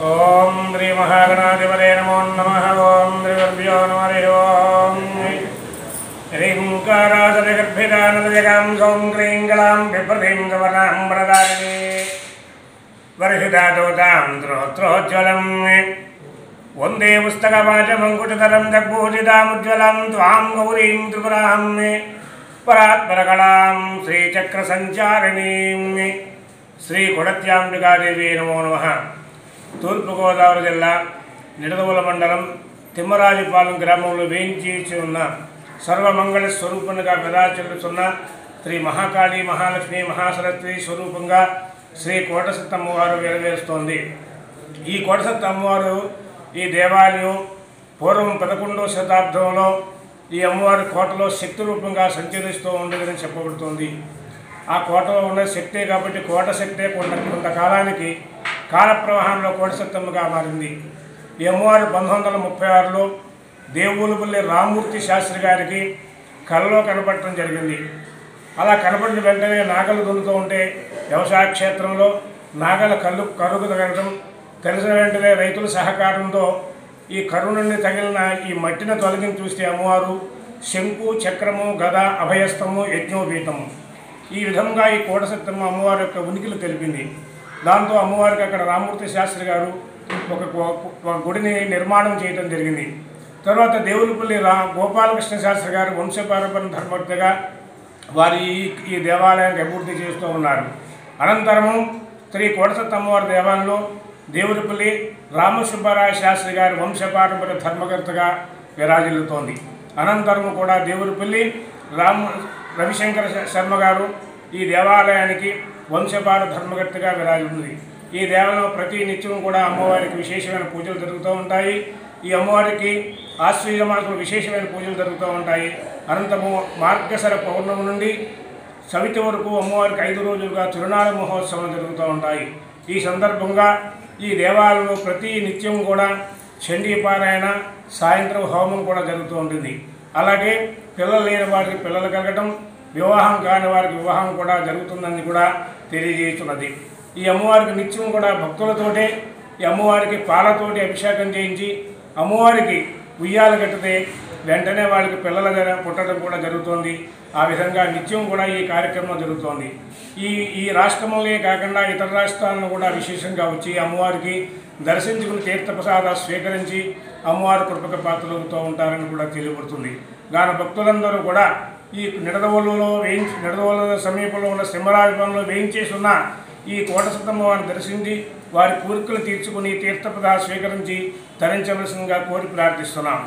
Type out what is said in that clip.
ओम श्री महागणाधिपते नमो नमः। ओम श्री गुरुभ्यो नमः। ओम ह्रींकारासनिगर्भितानदजगां सौं क्रीं कलां बिभ्रतीं गवर्णां वरदारिणी वर्षितादोतां स्रोत्रोज्ज्वलं वन्दे पुस्तकवाचमङ्कुशधरं जग्भूषितामुज्ज्वलं त्वां गौरीं त्रिपुरां परात्परकलां श्रीचक्रसञ्चारिणीं श्री कोडत्यांबिकादेवी नमो नमः। తూర్పుగోదావరి జిల్లా నిడదవోలు మండలం తిమ్మరాజుపాలెం గ్రామంలో వేయించి ఉన్న సర్వమంగళ స్వరూపంగా విరాజిల్లుతున్న శ్రీ మహాకాళి మహాలక్ష్మి మహాసరస్వతి స్వరూపంగా శ్రీ కోటసత్త అమ్మవారు వెలువేస్తోంది। ఈ కోటసత్త అమ్మవారు ఈ దేవాలయం పూర్వం 11వ శతాబ్దంలో ఈ అమ్మవారి కోటలో శక్తి రూపంగా సంచరిస్తూ ఉండేదని చెప్పబడుతోంది। ఆ కోటలో ఉన్న శక్తే కాబట్టి కోట శక్తే కొంతకాలానికి కాల ప్రవాహంలో కోటసత్తమ్మగా మారింది। ఈ అమ్మవారు 1936లో దేవులపల్లి రామమూర్తి శాస్త్రి గారికి కలలో కనపడటం జరిగింది। అలా కనపడిన వెంటనే నాగలు దున్నుతూ ఉంటే వ్యవసాయ క్షేత్రంలో నాగల కరుగు తగలటం తెలిసిన వెంటనే రైతుల సహకారంతో ఈ కరువు నుండి తగిలిన ఈ మట్టిని తొలగించి చూస్తే అమ్మవారు శంకు చక్రము గద అభయస్తము యజ్ఞోపీతము ఈ విధంగా ఈ కోటసత్తమ్మ అమ్మవారి యొక్క ఉనికిని తెలిపింది। దాంతో అమ్మవారికి అక్కడ రామమూర్తి శాస్త్రి గారు ఒక గుడిని నిర్మాణం చేయడం జరిగింది। తర్వాత దేవులపల్లి గోపాలకృష్ణ శాస్త్రి గారు వంశపారంపర్య ధర్మవర్తిగా వారి ఈ దేవాలయానికి అభివృద్ధి చేస్తూ ఉన్నారు। అనంతరము శ్రీ కోటసత్త అమ్మవారి దేవాలయంలో దేవులపల్లి రామసుబ్బరాయ శాస్త్రి గారి వంశపారంపర్య ధర్మకర్తగా విరాజిల్లుతోంది। అనంతరము కూడా దేవులపల్లి రవిశంకర శర్మ గారు ఈ దేవాలయానికి వంశపార ధర్మకర్తగా విరాజిల్లుంది। ఈ దేవాలయంలో ప్రతి నిత్యం కూడా అమ్మవారికి విశేషమైన పూజలు జరుగుతూ ఉంటాయి। ఈ అమ్మవారికి ఆశ్వయుజ మాసంలో విశేషమైన పూజలు జరుగుతూ ఉంటాయి। అనంతము మార్గశర పౌర్ణమి నుండి సవితి వరకు అమ్మవారికి 5 రోజులుగా తిరునాళ మహోత్సవం జరుగుతూ ఉంటాయి। ఈ సందర్భంగా ఈ దేవాలయంలో ప్రతి నిత్యం కూడా చండీపారాయణ సాయంత్రం హోమం కూడా జరుగుతూ ఉంటుంది। అలాగే పిల్లలు లేని వారికి పిల్లలు కలగటం వివాహం కాని వారికి వివాహం కూడా జరుగుతుందని కూడా తెలియజేస్తున్నది। ఈ అమ్మవారికి నిత్యం కూడా భక్తులతోటే ఈ అమ్మవారికి పాలతోటి అభిషేకం చేయించి అమ్మవారికి ఉయ్యాలు కట్టితే వెంటనే వాళ్ళకి పిల్లల పుట్టడం కూడా జరుగుతోంది। ఆ విధంగా నిత్యం కూడా ఈ కార్యక్రమం జరుగుతోంది। ఈ రాష్ట్రంలో కాకుండా ఇతర రాష్ట్రాలను కూడా విశేషంగా వచ్చి అమ్మవారికి దర్శించుకుని తీర్థప్రసాద స్వీకరించి అమ్మవారి కృపక పాత్రలవుతూ ఉంటారని కూడా తెలియబడుతుంది। గాన భక్తులందరూ కూడా ఈ నిడదవోలు సమీపంలో ఉన్న సింహరాజపురంలో వేయించేసి ఉన్న ఈ కోటసత్తమ్మవారిని దర్శించి వారి కోరికలు తీర్చుకుని తీర్థప్రసాద స్వీకరించి తరించవలసిందిగా కోరి ప్రార్థిస్తున్నాం।